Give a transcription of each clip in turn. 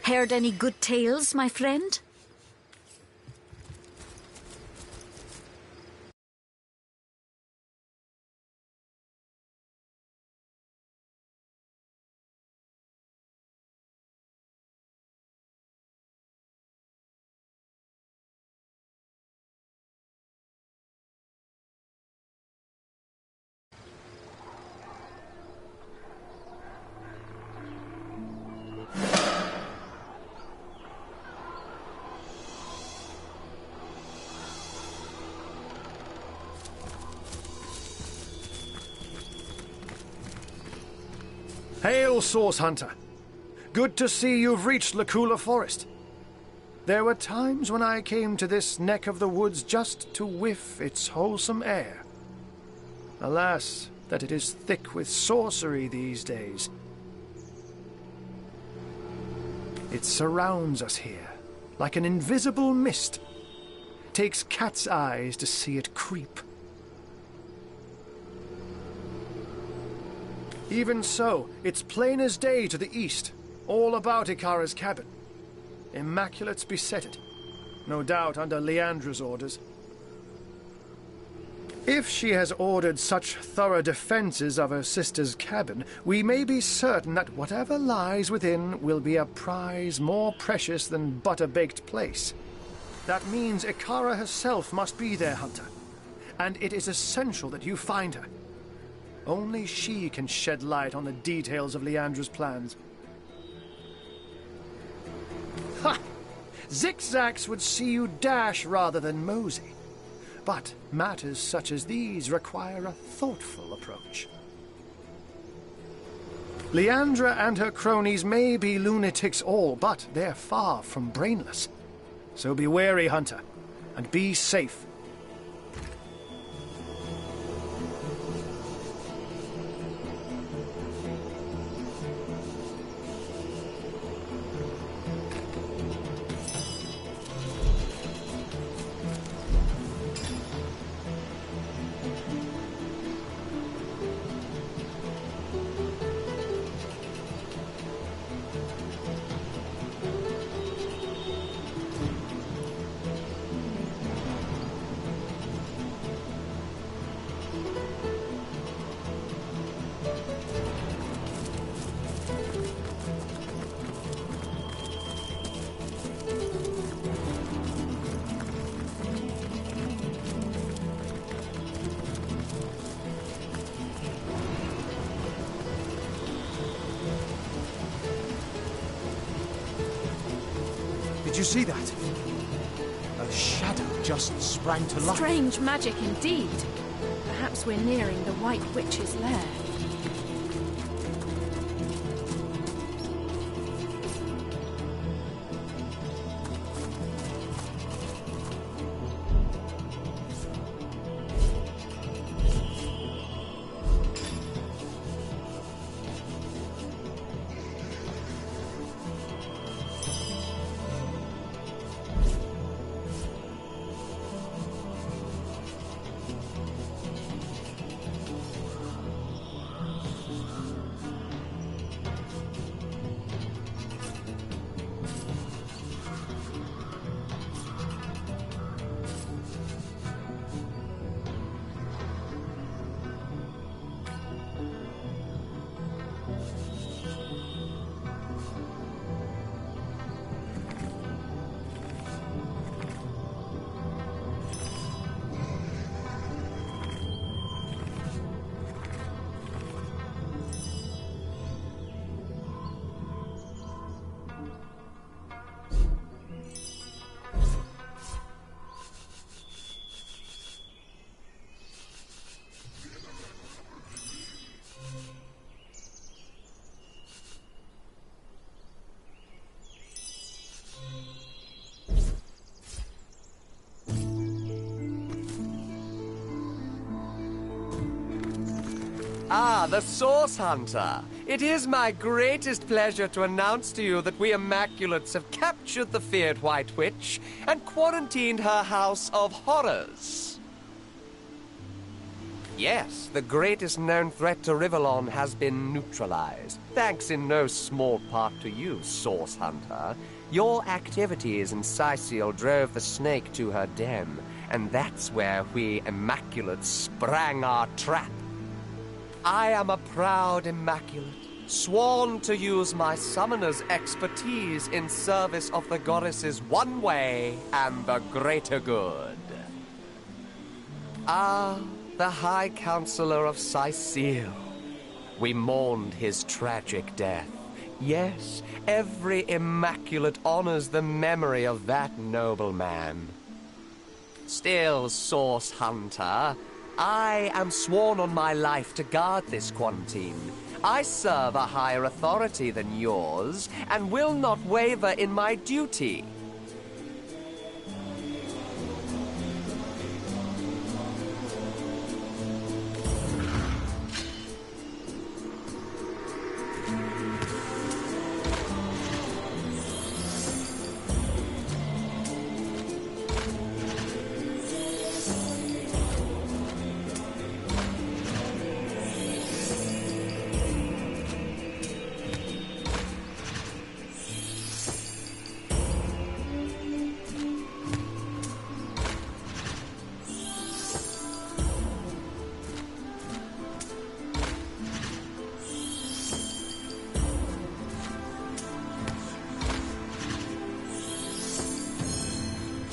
Heard any good tales, my friend? Hail, Source Hunter. Good to see you've reached Lacula Forest. There were times when I came to this neck of the woods just to whiff its wholesome air. Alas, that it is thick with sorcery these days. It surrounds us here, like an invisible mist. Takes cat's eyes to see it creep. Even so, it's plain as day to the east, all about Ikara's cabin. Immaculate's beset it, no doubt under Leandra's orders. If she has ordered such thorough defenses of her sister's cabin, we may be certain that whatever lies within will be a prize more precious than butter-baked plaice. That means Ikara herself must be there, Hunter, and it is essential that you find her. Only she can shed light on the details of Leandra's plans. Ha! Zigzags would see you dash rather than mosey. But matters such as these require a thoughtful approach. Leandra and her cronies may be lunatics all, but they're far from brainless. So be wary, Hunter, and be safe. Did you see that? A shadow just sprang to life. Strange magic indeed. Perhaps we're nearing the White Witch's lair. Ah, the Source Hunter. It is my greatest pleasure to announce to you that we Immaculates have captured the feared White Witch and quarantined her house of horrors. Yes, the greatest known threat to Rivellon has been neutralized. Thanks in no small part to you, Source Hunter. Your activities in Sicil drove the snake to her den, and that's where we Immaculates sprang our trap. I am a proud Immaculate, sworn to use my summoner's expertise in service of the goddess's one way and the greater good. Ah, the High Counselor of Sicil. We mourned his tragic death. Yes, every Immaculate honors the memory of that noble man. Still, Source Hunter, I am sworn on my life to guard this quarantine. I serve a higher authority than yours, and will not waver in my duty.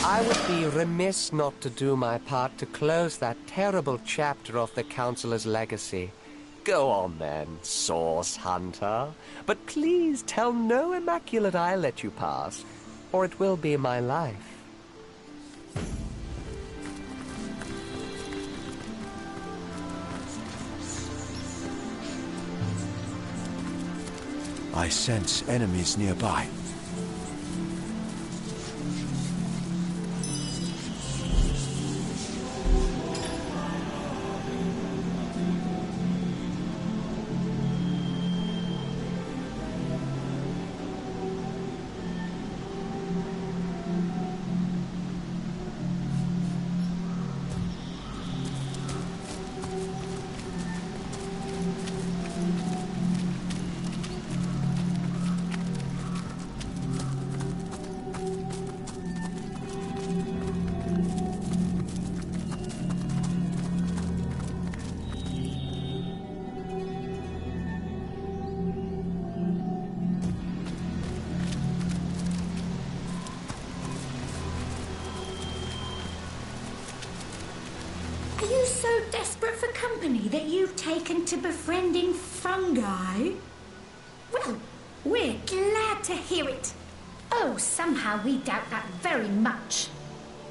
I would be remiss not to do my part to close that terrible chapter of the Counselor's legacy. Go on then, Source Hunter. But please tell no Immaculate I let you pass, or it will be my life. I sense enemies nearby. Are you so desperate for company that you've taken to befriending fungi? Well, we're glad to hear it. Oh, somehow we doubt that very much.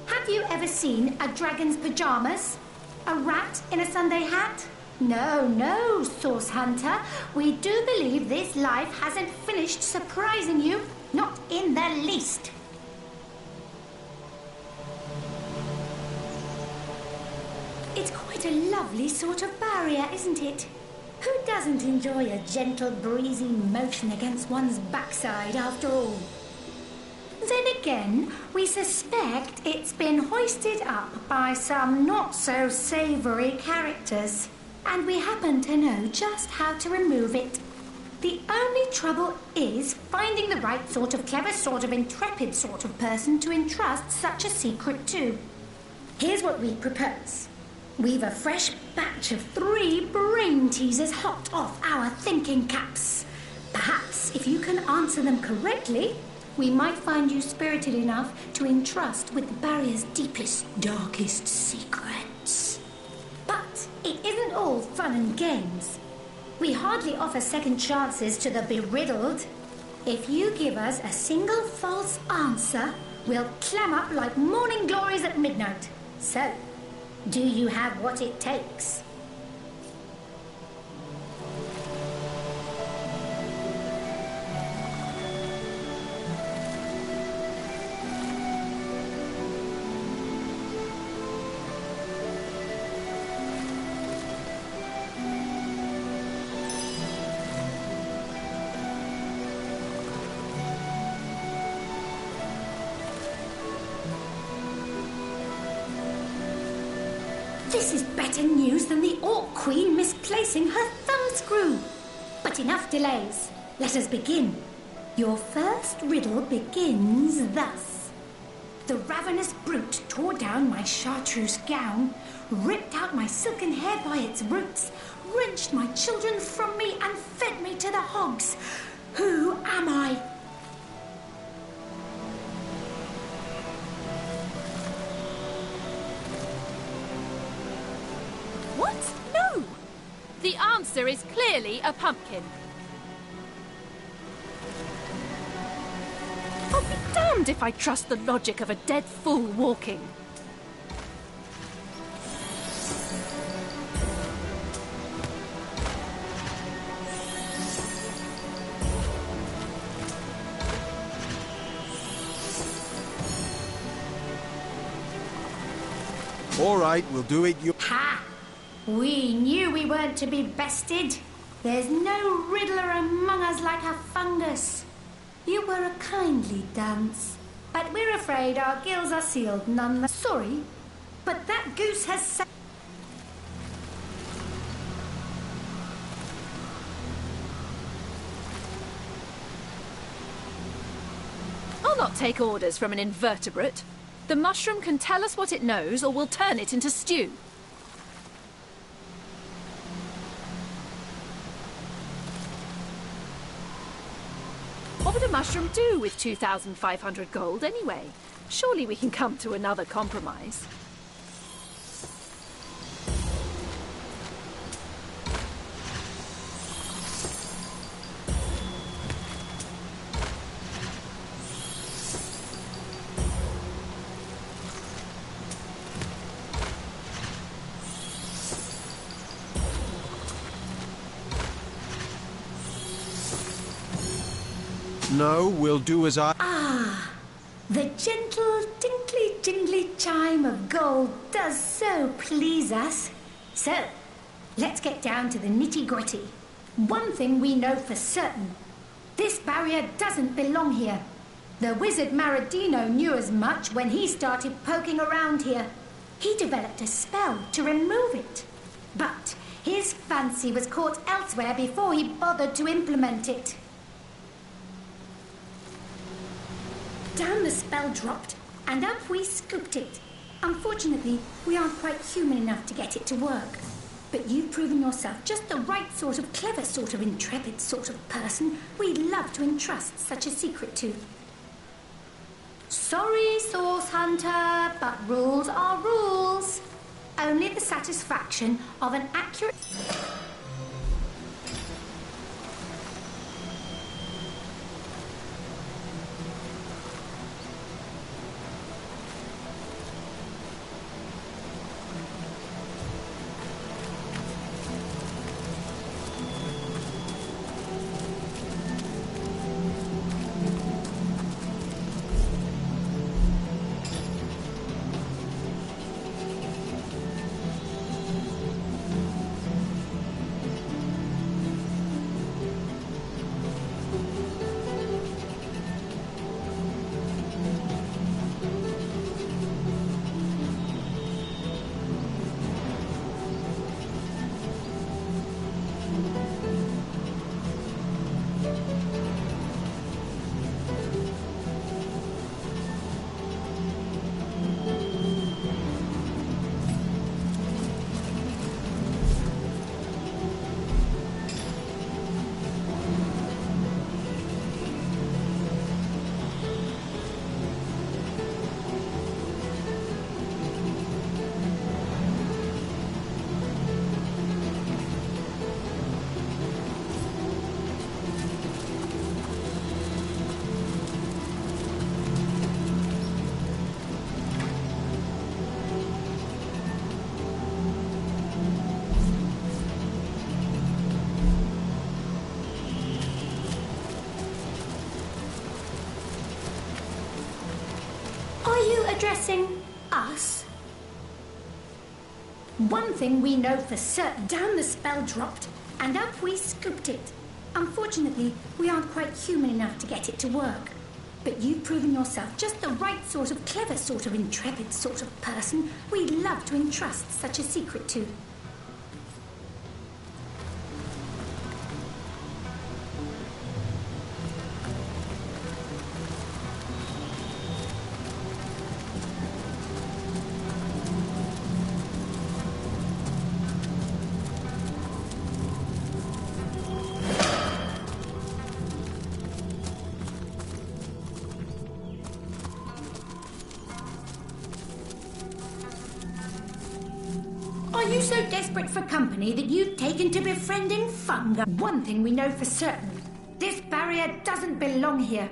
Have you ever seen a dragon's pajamas? A rat in a Sunday hat? No, no, Source Hunter. We do believe this life hasn't finished surprising you. Not in the least. It's quite a lovely sort of barrier, isn't it? Who doesn't enjoy a gentle, breezy motion against one's backside, after all? Then again, we suspect it's been hoisted up by some not-so-savoury characters, and we happen to know just how to remove it. The only trouble is finding the right sort of clever, sort of intrepid sort of person to entrust such a secret to. Here's what we propose. We've a fresh batch of 3 brain teasers hot off our thinking caps. Perhaps if you can answer them correctly, we might find you spirited enough to entrust with the barrier's deepest, darkest secrets. But it isn't all fun and games. We hardly offer second chances to the beriddled. If you give us a single false answer, we'll clam up like morning glories at midnight. So, do you have what it takes? This is better news than the Orc Queen misplacing her thumbscrew. But enough delays. Let us begin. Your first riddle begins thus. The ravenous brute tore down my chartreuse gown, ripped out my silken hair by its roots, wrenched my children from me and fed me to the hogs. Who am I? What? No! The answer is clearly a pumpkin. I'll be damned if I trust the logic of a dead fool walking. All right, we'll do it your... Ha! We knew we weren't to be bested. There's no riddler among us like a fungus. You were a kindly dance, but we're afraid our gills are sealed none the... Sorry, but that goose has... I'll not take orders from an invertebrate. The mushroom can tell us what it knows, or we'll turn it into stew. What would a mushroom do with 2,500 gold anyway? Surely we can come to another compromise. No, we'll do as I... Ah, the gentle, tinkly, jingly chime of gold does so please us. So, let's get down to the nitty-gritty. One thing we know for certain. This barrier doesn't belong here. The wizard Maradino knew as much when he started poking around here. He developed a spell to remove it. But his fancy was caught elsewhere before he bothered to implement it. Down the spell dropped, and up we scooped it. Unfortunately, we aren't quite human enough to get it to work. But you've proven yourself just the right sort of clever, sort of intrepid sort of person we'd love to entrust such a secret to. Sorry, Source Hunter, but rules are rules. Only the satisfaction of an accurate... Addressing us? One thing we know for certain. Down the spell dropped, and up we scooped it. Unfortunately, we aren't quite human enough to get it to work. But you've proven yourself just the right sort of clever, sort of intrepid sort of person we'd love to entrust such a secret to. Are you so desperate for company that you've taken to befriending fungi? One thing we know for certain. This barrier doesn't belong here.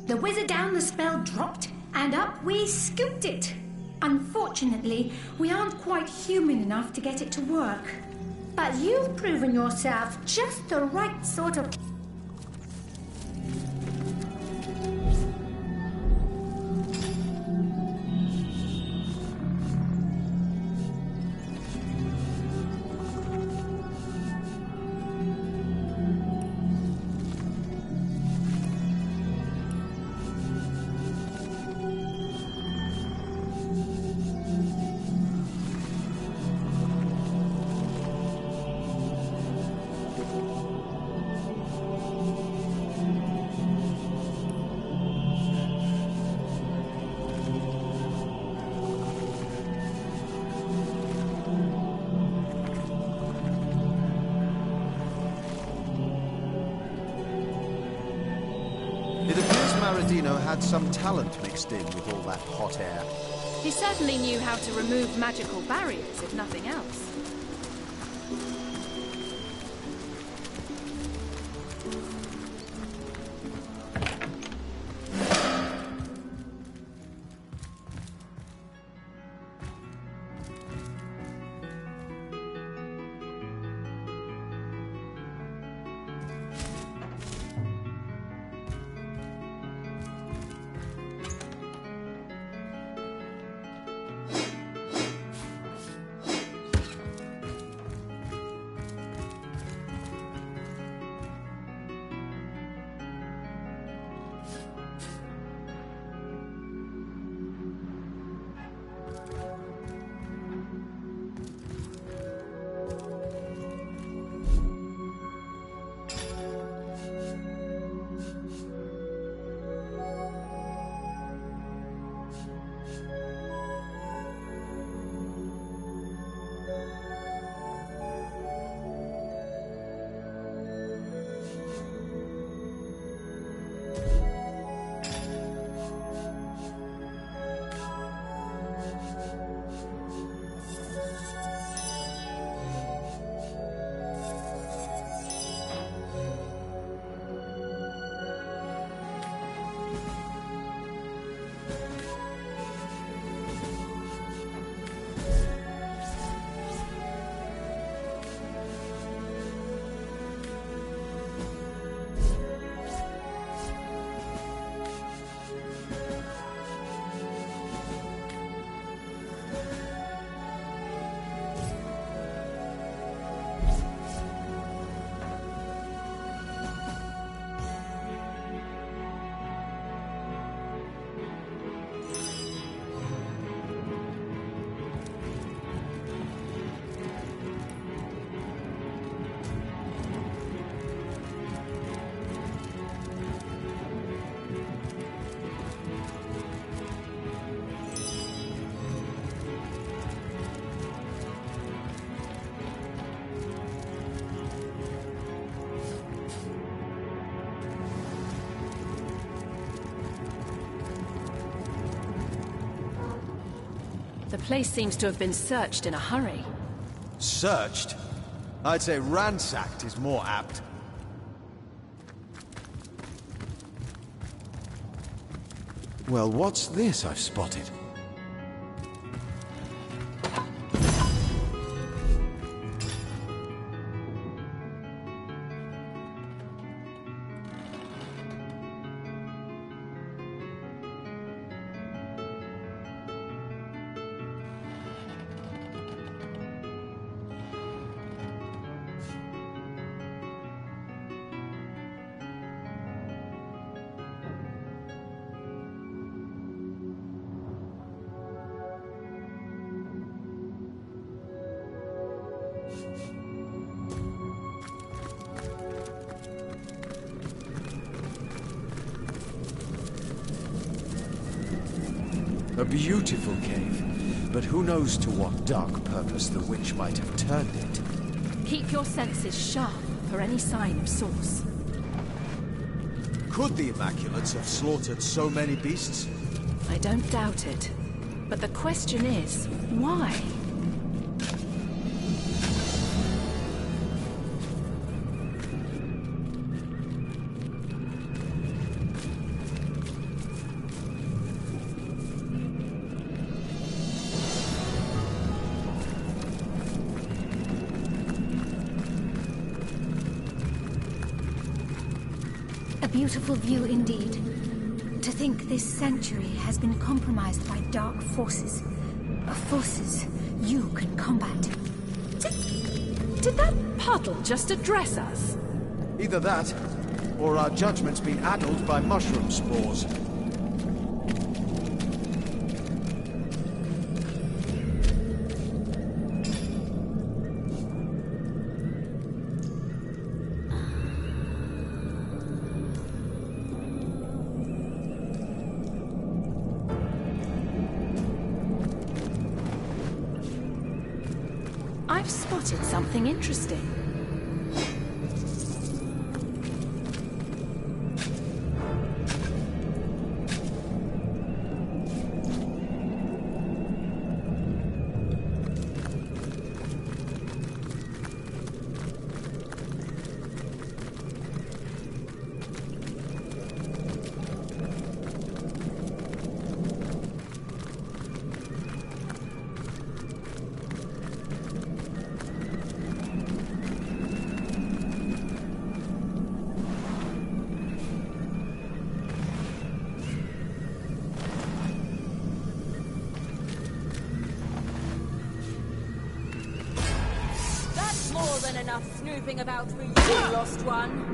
The wizard down the spell dropped, and up we scooped it. Unfortunately, we aren't quite human enough to get it to work. But you've proven yourself just the right sort of... Had some talent mixed in with all that hot air. He certainly knew how to remove magical barriers, if nothing else. The place seems to have been searched in a hurry. Searched? I'd say ransacked is more apt. Well, what's this I've spotted? A beautiful cave, but who knows to what dark purpose the witch might have turned it. Keep your senses sharp for any sign of source. Could the Immaculates have slaughtered so many beasts? I don't doubt it. But the question is, why? A beautiful view indeed. To think this sanctuary has been compromised by dark forces. Forces you can combat. Did that puddle just address us? Either that, or our judgment's been addled by mushroom spores. I've spotted something interesting. More than enough snooping about for you, lost one.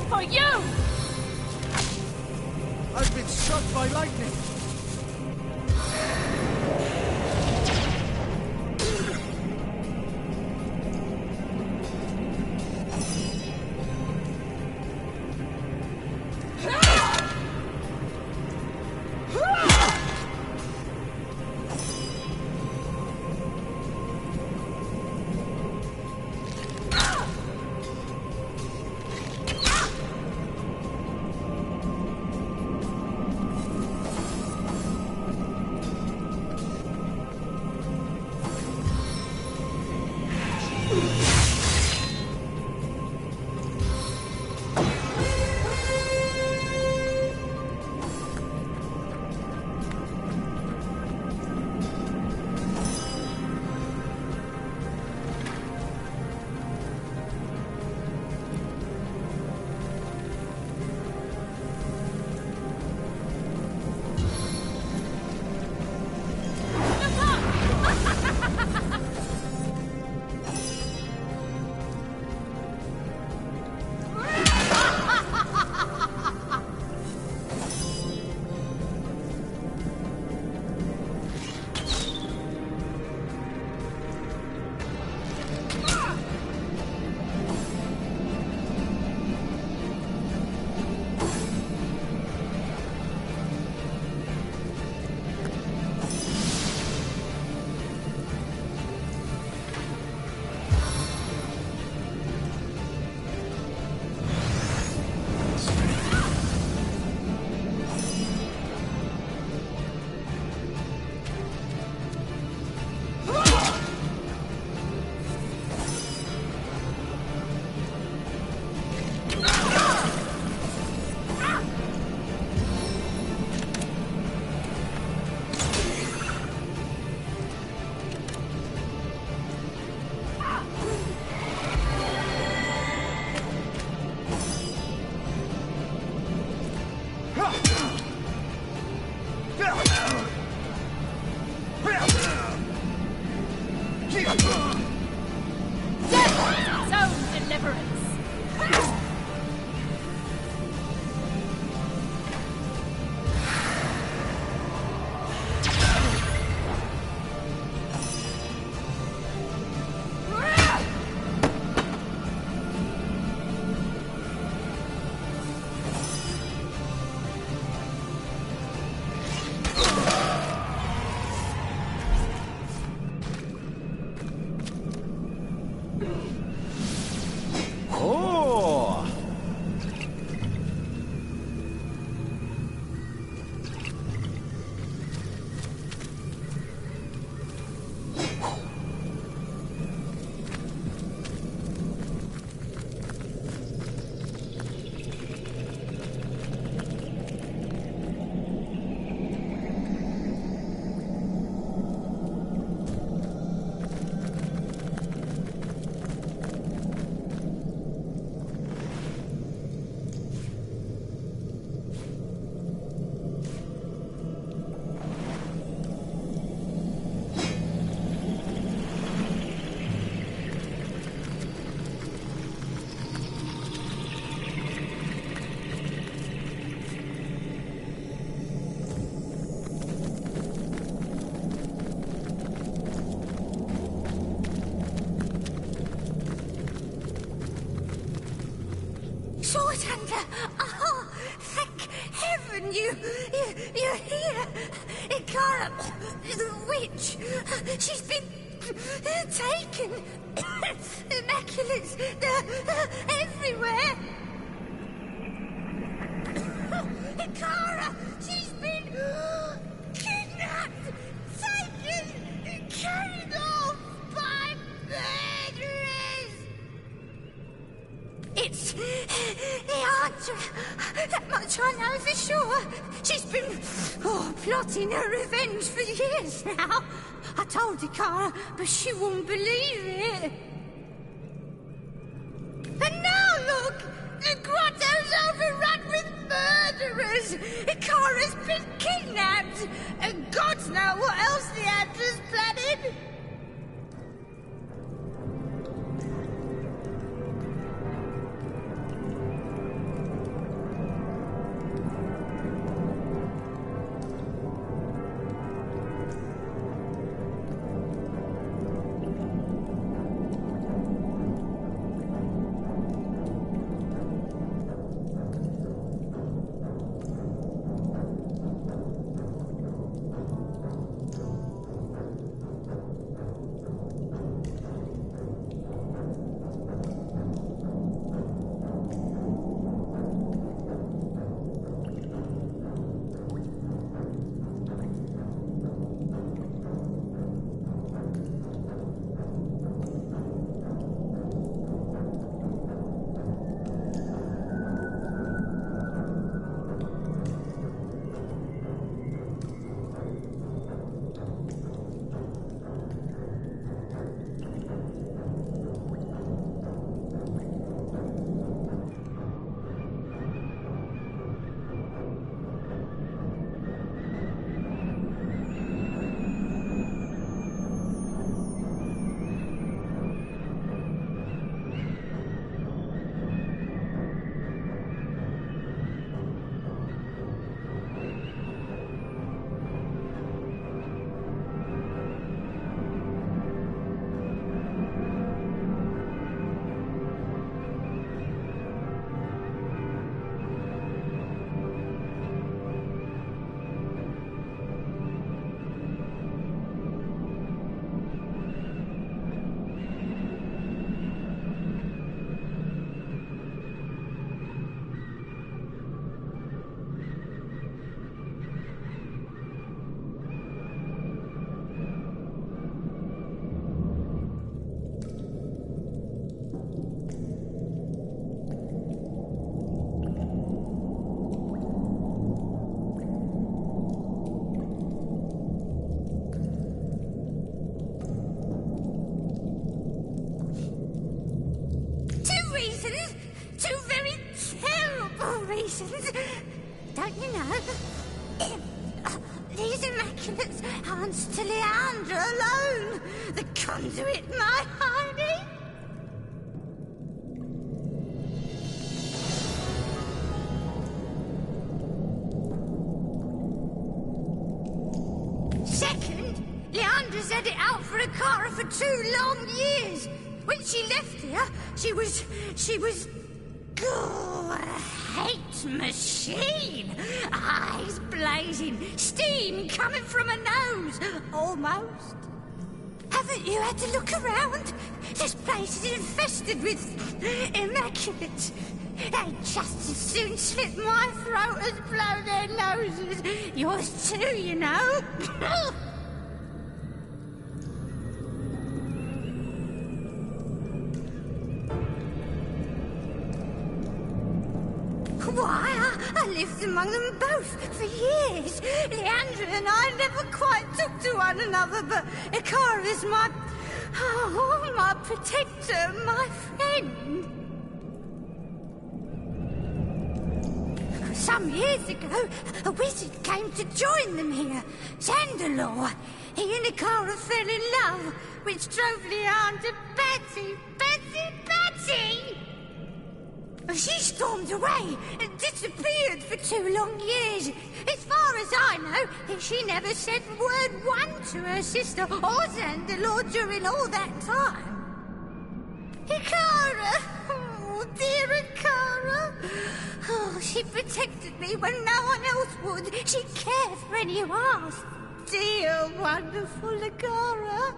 For you! I've been struck by lightning! Its own deliverance. Oh! Sword Hunter! Oh, thank heaven you're here! Ikara, the witch, she's been taken! Immaculates, they're everywhere! Ikara, she's been kidnapped, taken, carried off by murderers! It's the answer. That much I know for sure. She's been plotting her revenge for years now. I told Ikara, but she wouldn't believe it. And now look, the grotto's overrun with murderers. Ikara's been kidnapped, and gods know what else the Adler's planning. don't you know? These immaculates answer to Leandra alone, the conduit, my honey. Second, Leandra's had it out for Akara for 2 long years. When she left here, she was... Oh, a hate machine. Eyes blazing, steam coming from her nose. Almost. Haven't you had to look around? This place is infested with immaculates. They'd just as soon slit my throat as blow their noses. Yours too, you know. Why, I lived among them both for years. Leandra and I never quite took to one another, but Akara's my protector, my friend. Some years ago, a wizard came to join them here, Zandalore. He and Akara fell in love, which drove Leandra batty. She stormed away and disappeared for 2 long years. As far as I know, she never said word one to her sister or Zandalore during all that time. Akara! Oh, dear Akara! Oh, she protected me when no one else would. She cared for any who asked. Dear, wonderful Akara!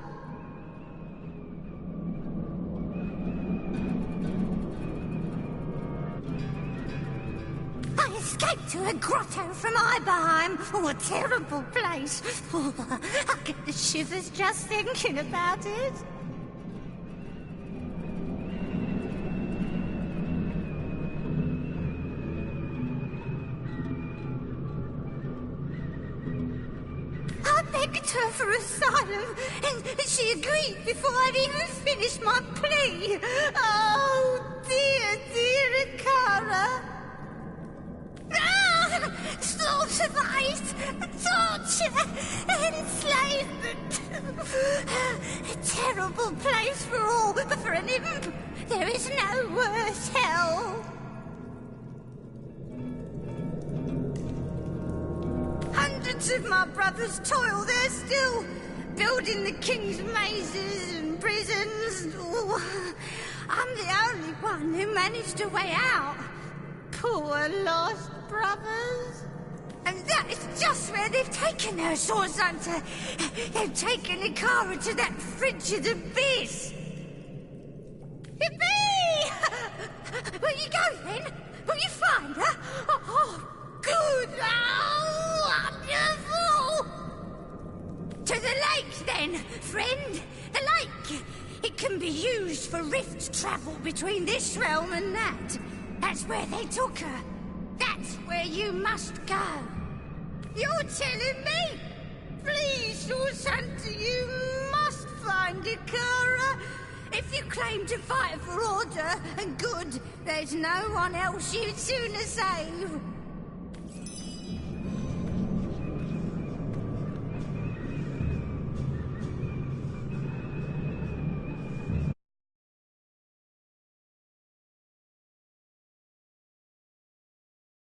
I escaped to a grotto from Ibarheim. Oh, a terrible place. Oh, I get the shivers just thinking about it. I begged her for asylum, and she agreed before I'd even finished my plea. Oh, dear Akara. Slaughterized, torture, enslavement. A terrible place for all, but for an imp, there is no worse hell. Hundreds of my brothers toil there still, building the king's mazes and prisons. Oh, I'm the only one who managed a way out. Poor lost brothers. And that is just where they've taken her, Source Hunter. They've taken Akara to that frigid abyss. Yippee! Will you go then? Will you find her? Oh, good. Oh, wonderful. To the lake then, friend. The lake. It can be used for rift travel between this realm and that. That's where they took her. That's where you must go. You're telling me? Please, Source Hunter, you must find Akara. If you claim to fight for order and good, there's no one else you'd sooner save.